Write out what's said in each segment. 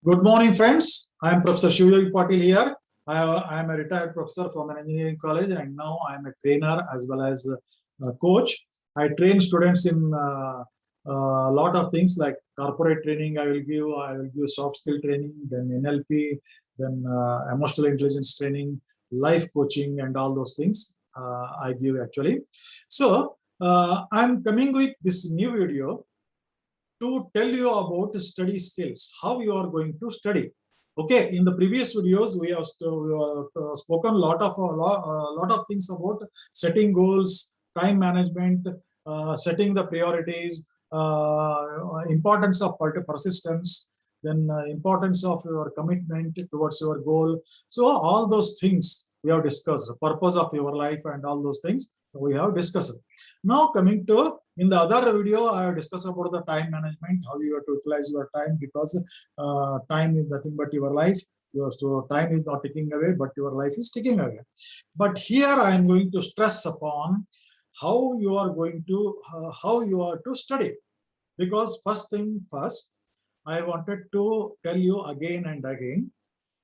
Good morning, friends. I am Professor Shivyogi Patil here. I am a retired professor from an engineering college, and now I am a trainer as well as a coach. I train students in a lot of things like corporate training. I will give soft skill training, then NLP, then emotional intelligence training, life coaching, and all those things I give actually. So I'm coming with this new video to tell you about study skills, how you are going to study. Okay, in the previous videos, we have spoken a lot of things about setting goals, time management, setting the priorities, importance of persistence, then importance of your commitment towards your goal. So all those things we have discussed, the purpose of your life and all those things we have discussed. Now coming to, in the other video, I have discussed about the time management, how you have to utilize your time, because time is nothing but your life. So time is not ticking away, but your life is ticking away. But here I am going to stress upon how you are going to, how you are to study. Because first thing first, I wanted to tell you again and again,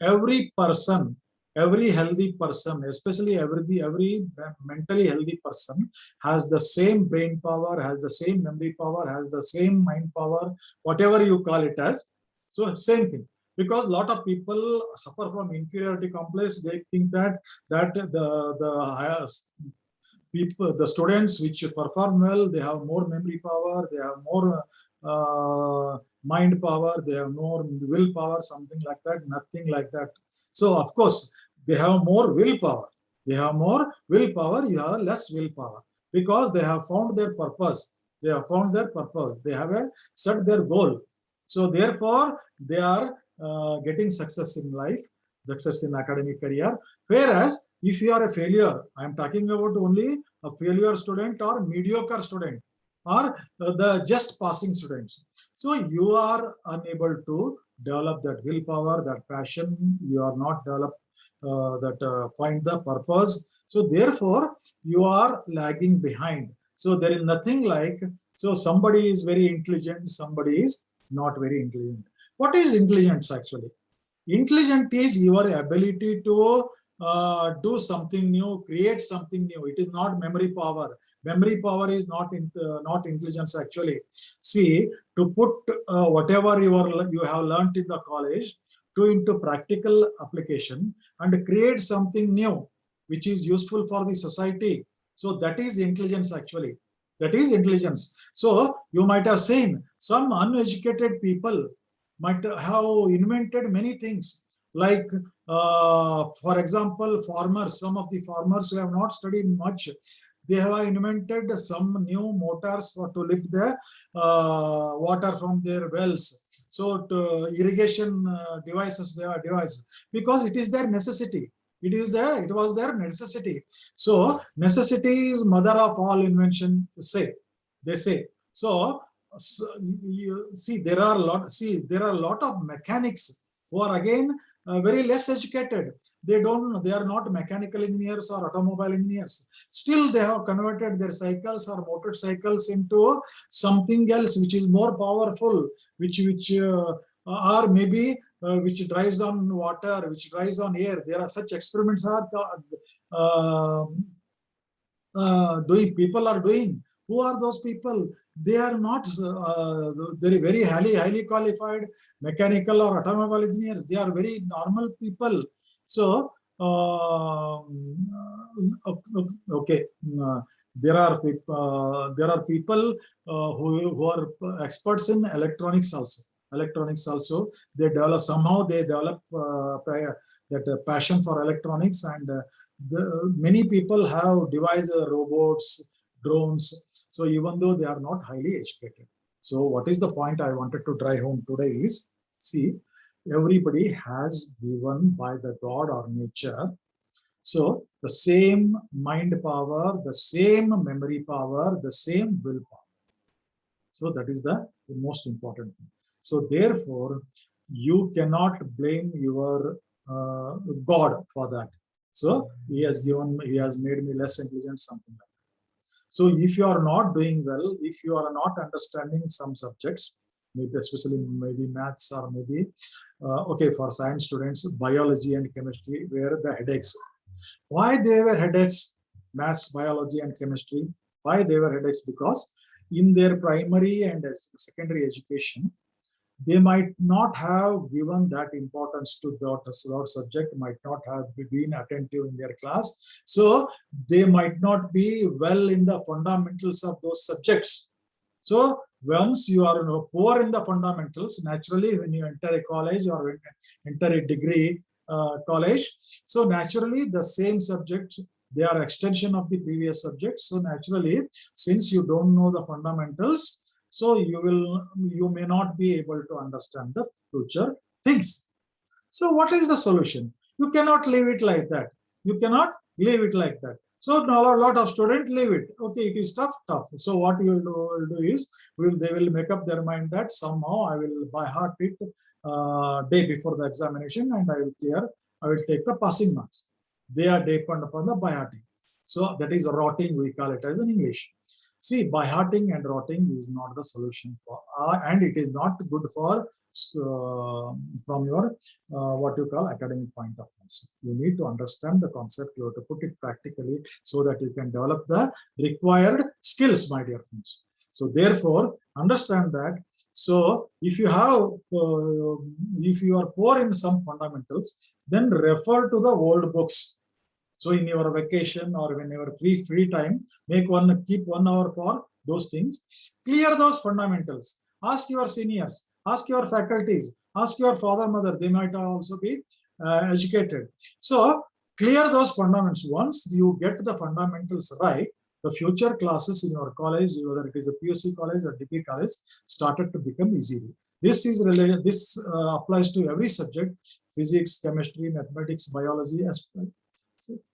every person, every healthy person, especially every mentally healthy person, has the same brain power, has the same memory power, has the same mind power, whatever you call it as. So same thing. Because a lot of people suffer from inferiority complex. They think that the higher people, the students which perform well, they have more memory power, they have more mind power, they have more willpower, something like that. Nothing like that. So of course they have more willpower. They have more willpower. You have less willpower, because they have found their purpose. They have found their purpose. They have set their goal. So therefore they are getting success in life, success in academic career. Whereas if you are a failure, I am talking about only a failure student or mediocre student or the just passing students. So you are unable to develop that willpower, that passion. You are not developed find the purpose. So therefore you are lagging behind. So there is nothing like, so somebody is very intelligent, somebody is not very intelligent. What is intelligence actually? Intelligent is your ability to do something new, create something new. It is not memory power. Memory power is not intelligence actually. See, to put whatever you have learned in the college to into practical application and create something new, which is useful for the society. So that is intelligence actually. That is intelligence. So you might have seen some uneducated people might have invented many things, like for example farmers, some of the farmers who have not studied much, they have invented some new motors for to lift the water from their wells. So to irrigation devices, they are devices, because it is their necessity. It was their necessity. So necessity is mother of all invention, they say. So you see, there are a lot of mechanics who are again very less educated. They are not mechanical engineers or automobile engineers. Still they have converted their cycles or motorcycles into something else which is more powerful, which or maybe which drives on water, which drives on air. There are such experiments are uh, doing, people are doing. Who are those people? They are not very highly qualified mechanical or automobile engineers. They are very normal people. So okay, there are people who are experts in electronics also. Electronics also, they develop, somehow they develop that passion for electronics, and many people have devised robots, drones. So even though they are not highly educated. So what is the point I wanted to drive home today is, see, everybody has given by the God or nature. So the same mind power, the same memory power, the same willpower. So that is the most important thing. So therefore, you cannot blame your God for that. So he has made me less intelligent, something like that. So if you are not doing well, if you are not understanding some subjects, maybe especially maybe maths or maybe, okay, for science students, biology and chemistry were the headaches. Why they were headaches? Maths, biology, and chemistry. Why they were headaches? Because in their primary and secondary education, they might not have given that importance to that subject, might not have been attentive in their class. So they might not be well in the fundamentals of those subjects. So once you are poor in the fundamentals, naturally when you enter a college or enter a degree college, so naturally the same subjects, they are extension of the previous subjects. So naturally, since you don't know the fundamentals, so you may not be able to understand the future things. So what is the solution? You cannot leave it like that. You cannot leave it like that. So now a lot of students leave it. Okay, it is tough. So what you will do is, they will make up their mind that somehow I will by heart it day before the examination and I will clear. I will take the passing marks. They are depend upon the by hearting. So that is rotting, we call it as in English. See, by hearting and rotting is not the solution for, and it is not good for from your what you call academic point of view. So you need to understand the concept. You have to put it practically so that you can develop the required skills, my dear friends. So therefore, understand that. So if you have, if you are poor in some fundamentals, then refer to the old books. So in your vacation or when you are free time, keep 1 hour for those things. Clear those fundamentals. Ask your seniors, ask your faculties, ask your father, mother. They might also be educated. So clear those fundamentals. Once you get the fundamentals right, the future classes in your college, whether it is a PUC college or degree college, started to become easy. This is related. This applies to every subject: physics, chemistry, mathematics, biology,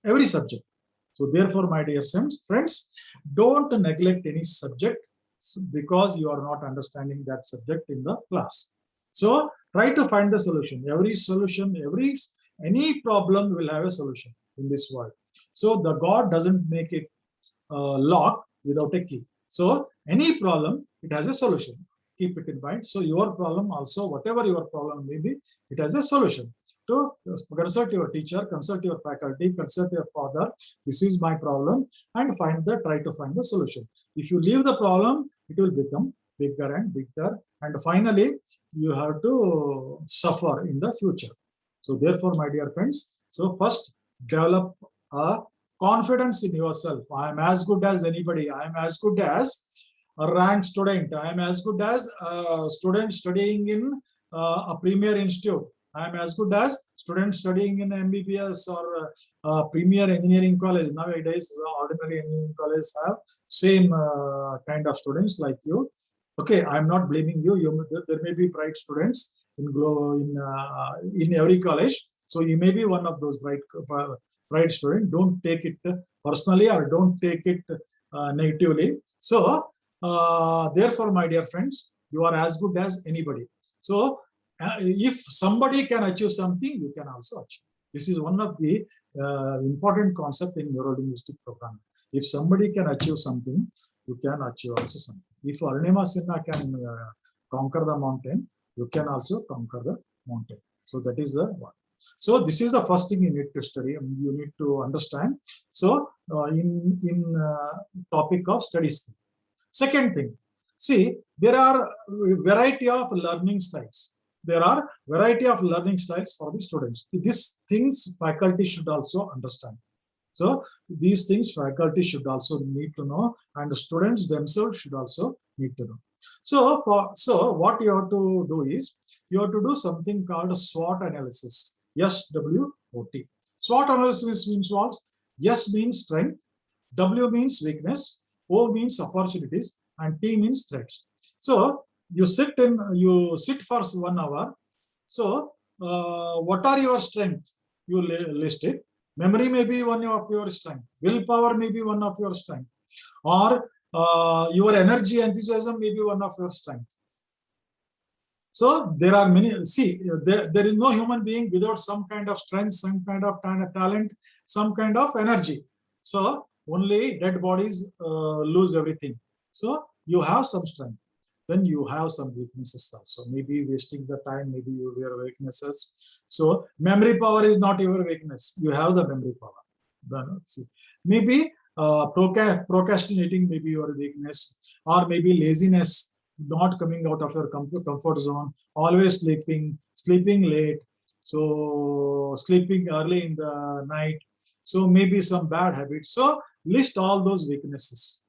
every subject. So therefore, my dear friends, don't neglect any subject because you are not understanding that subject in the class. So try to find the solution. Every solution, any problem will have a solution in this world. So the God doesn't make a lock without a key. So any problem, it has a solution. Keep it in mind. So your problem also, whatever your problem may be, it has a solution. To consult your teacher, consult your faculty, consult your father. This is my problem, and try to find the solution. If you leave the problem, it will become bigger and bigger, and finally you have to suffer in the future. So therefore, my dear friends, so first develop a confidence in yourself. I am as good as anybody. I am as good as a rank student. I am as good as a student studying in a premier institute. I am as good as students studying in MBBS or premier engineering college. Nowadays, ordinary engineering colleges have same kind of students like you. Okay, I am not blaming you. There may be bright students in every college. So you may be one of those bright students. Don't take it personally or don't take it negatively. So therefore, my dear friends, you are as good as anybody. So if somebody can achieve something, you can also achieve. This is one of the important concept in neurolinguistic programming. If somebody can achieve something, you can achieve also something. If Arunima Sinha can conquer the mountain, you can also conquer the mountain. So that is the one. So this is the first thing you need to study. You need to understand. So in topic of study skill. Second thing, see, there are variety of learning styles. There are variety of learning styles for the students. These things faculty should also understand. So these things faculty should also need to know, and the students themselves should also need to know. So what you have to do is, you have to do something called a SWOT analysis. SWOT. SWOT analysis means what? S means strength, W means weakness, O means opportunities, and T means threats. So you sit for 1 hour. So what are your strengths? You list it. Memory may be one of your strength. Willpower may be one of your strength. Or your energy, enthusiasm may be one of your strengths. So there are many. See, there is no human being without some kind of strength, some kind of talent, some kind of energy. So only dead bodies lose everything. So you have some strength. then you have some weaknesses also. Maybe wasting the time, maybe your weaknesses. So memory power is not your weakness. You have the memory power. Then see. Maybe procrastinating may be your weakness, or maybe laziness, not coming out of your comfort zone, always sleeping late, so sleeping early in the night. So maybe some bad habits. So list all those weaknesses.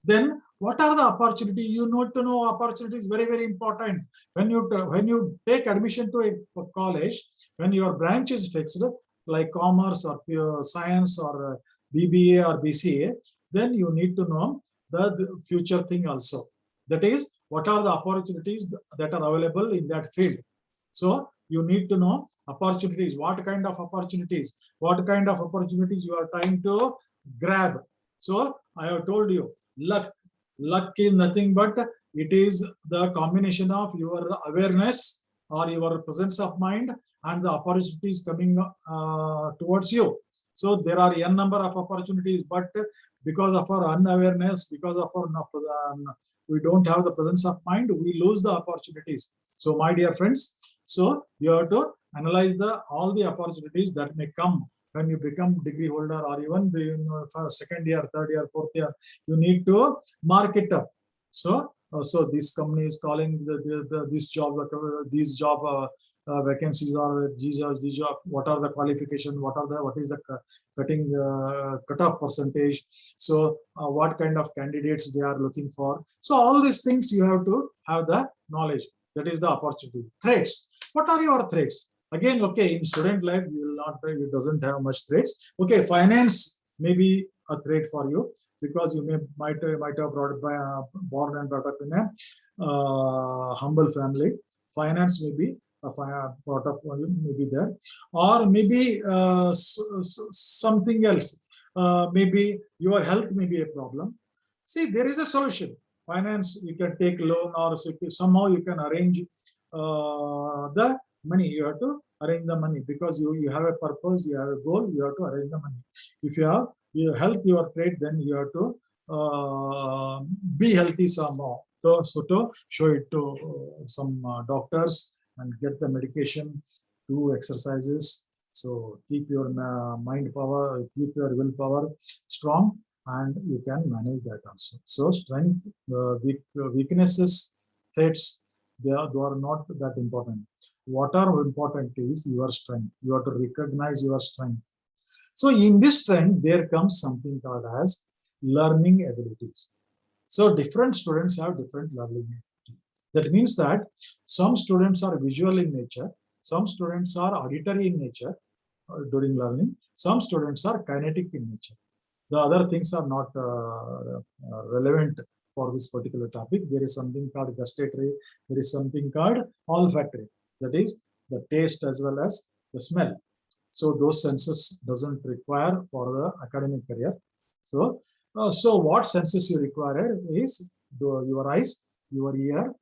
Then what are the opportunity? You need to know opportunity is very, very important. When you take admission to a college, when your branch is fixed, like commerce or pure science or BBA or BCA, then you need to know the future thing also. That is, what are the opportunities that are available in that field. So you need to know opportunities, what kind of opportunities you are trying to grab. So I have told you, luck is nothing but it is the combination of your awareness or your presence of mind and the opportunities coming towards you. So there are n number of opportunities, but because of our unawareness, because of our we don't have the presence of mind, we lose the opportunities. So my dear friends, so you have to analyze all the opportunities that may come when you become degree holder, or even second year, third year, fourth year. You need to mark it up. So this company is calling these job vacancies, or these job. What are the qualification? What is the cutoff percentage? So what kind of candidates they are looking for? So all these things you have to have the knowledge. That is the opportunity. Threats. What are your threats? Again, okay, in student life, you will not, it doesn't have much threats. Okay, finance may be a threat for you, because you might have born and brought up in a humble family. Finance may be brought up maybe there, or maybe something else. Maybe your health may be a problem. See, there is a solution. Finance, you can take loan, or somehow you can arrange the money. You have to arrange the money, because you have a purpose, you have a goal, you have to arrange the money. If you have your health, your trade, then you have to be healthy somehow. So to show it to some doctors and get the medication, do exercises. So keep your mind power, keep your willpower strong, and you can manage that also. So strength, weaknesses, threats, they are not that important. What are important is your strength. You have to recognize your strength. So in this strength, there comes something called as learning abilities. So different students have different learning ability. That means that some students are visual in nature, some students are auditory in nature during learning, some students are kinetic in nature. The other things are not relevant for this particular topic. There is something called gustatory, there is something called olfactory, that is the taste as well as the smell. So those senses doesn't require for the academic career. So what senses you require is your eyes, your ear,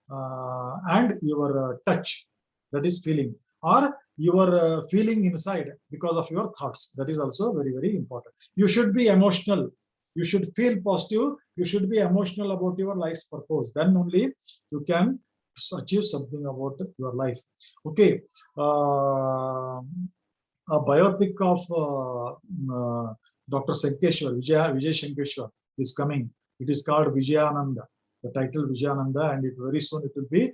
and your touch, that is feeling, or your feeling inside because of your thoughts. That is also very, very important. You should be emotional. You should feel positive. You should be emotional about your life's purpose. Then only you can achieve something about your life. Okay. A biopic of Dr. Sankeshwar, Vijay Shankeshwar is coming. It is called Vijayananda. The title Vijayananda, and very soon it will be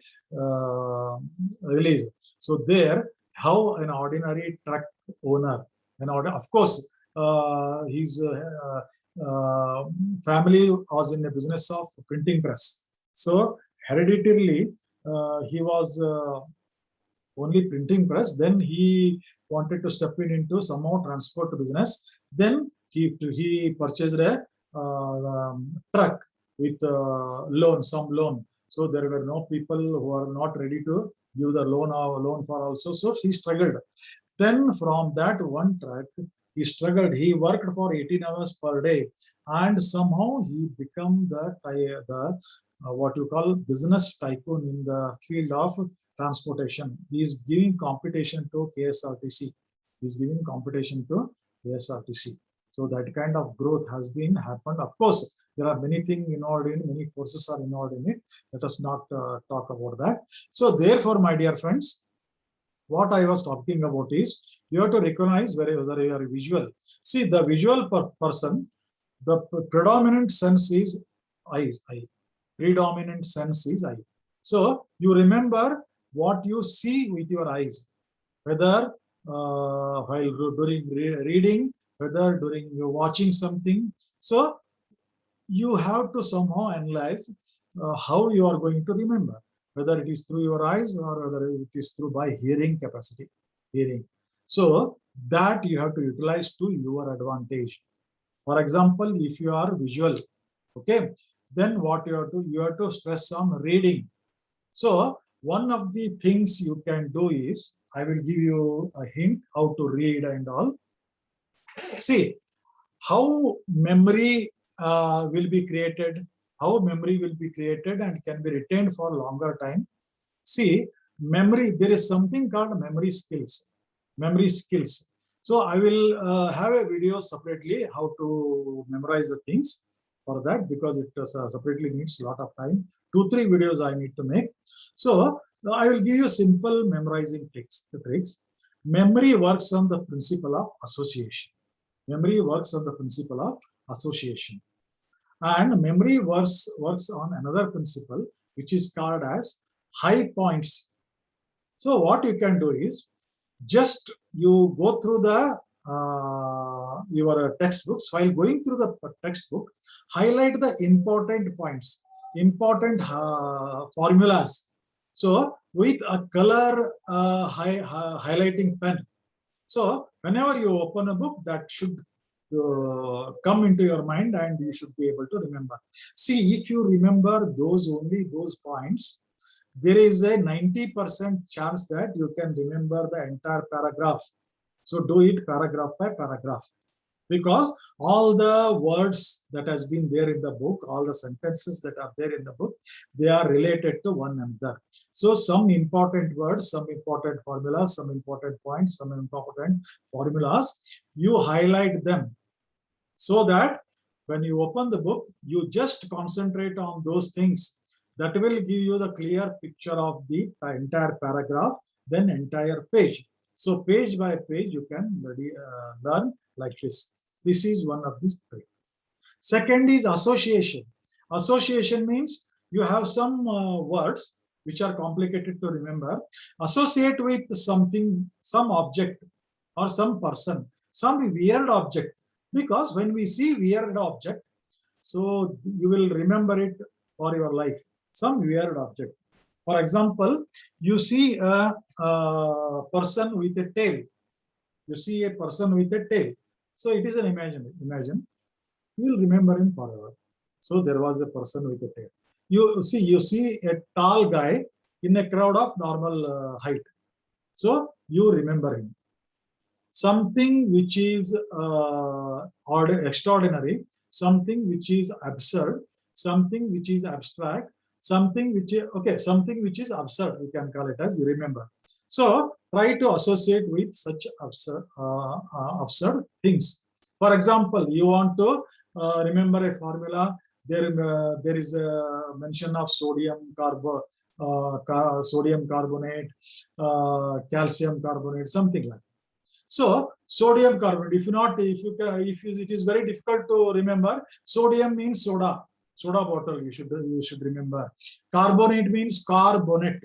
released. So there, how an ordinary truck owner, of course, his family was in the business of printing press. So hereditarily, he was only printing press. Then he wanted to step into somehow transport business. Then he purchased a truck with some loan. So there were no people who are not ready to give the loan for also. So he struggled. Then from that one truck, he struggled. He worked for 18 hours per day, and somehow he became the what you call business tycoon in the field of transportation. He is giving competition to KSRTC. He is giving competition to KSRTC. So that kind of growth has been happened. Of course, there are many things involved in, many forces are involved in it. Let us not talk about that. So therefore, my dear friends, what I was talking about is you have to recognize whether you are visual. See, the visual person, the predominant sense is eyes. Eye. Predominant sense is eye. So you remember what you see with your eyes, whether while during reading, whether during watching something. So you have to somehow analyze how you are going to remember, whether it is through your eyes or whether it is through by hearing capacity, hearing. So that you have to utilize to your advantage. For example, if you are visual, okay, then what you have to stress on reading. So one of the things you can do is, I will give you a hint how to read and all. See, how memory will be created, how memory will be created and can be retained for longer time. See, memory, there is something called memory skills. Memory skills. So I will have a video separately how to memorize the things for that, because it separately needs a lot of time. 2-3 videos I need to make. So I will give you simple memorizing tricks. Memory works on the principle of association. Memory works on the principle of association. And memory works on another principle, which is called as high points. So what you can do is, just you go through the your textbooks. While going through the textbook, highlight the important points, important formulas. So with a color highlighting pen. So whenever you open a book, that should come into your mind and you should be able to remember. See, if you remember only those points, there is a 90% chance that you can remember the entire paragraph. So do it paragraph by paragraph, because all the words that has been there in the book, all the sentences that are there in the book, they are related to one another. So some important words, some important formulas, some important points, some important formulas, you highlight them, so that when you open the book, you just concentrate on those things. That will give you the clear picture of the entire paragraph, then entire page. So page by page, you can learn like this. This is one of these tricks. Second is association. Association means you have some words which are complicated to remember. Associate with something, some object or some person, some weird object. Because when we see weird object, so you will remember it for your life. Some weird object. For example, you see a person with a tail. You see a person with a tail. So it is an imagine. You will remember him forever. So there was a person with a tail. You see a tall guy in a crowd of normal height. So you remember him. Something which is extraordinary, something which is absurd, something which is abstract, something which is absurd, we can call it as, you remember. So try to associate with such absurd things. For example, you want to remember a formula. There is a mention of sodium carbonate, calcium carbonate, something like that. So sodium carbonate. It is very difficult to remember. Sodium means soda bottle. You should remember. Carbonate means carbonate.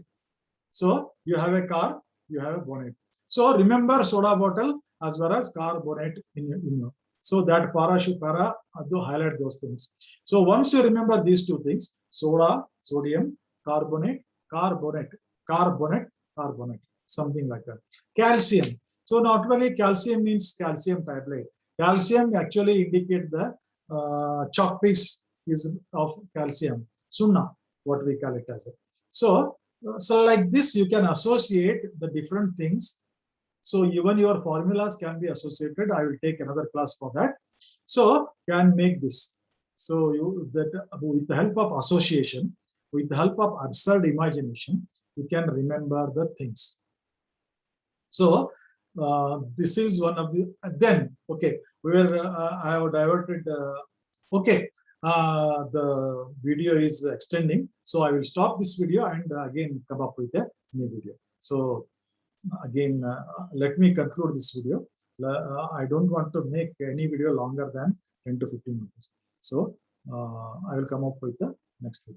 So you have a car, you have a bonnet. So remember soda bottle as well as carbonate in you. So that para do highlight those things. So once you remember these two things, soda, sodium, carbonate, something like that. Calcium. So not only calcium means calcium tablet. Calcium actually indicate the chalk piece is of calcium. Sunna, what we call it as. So like this, you can associate the different things. So even your formulas can be associated. I will take another class for that. So can make this. So with the help of association, with the help of absurd imagination, you can remember the things. So this is one of the, then, okay, I have diverted, okay, the video is extending. So I will stop this video and again come up with a new video. So again, let me conclude this video. I don't want to make any video longer than 10 to 15 minutes. So I will come up with the next video.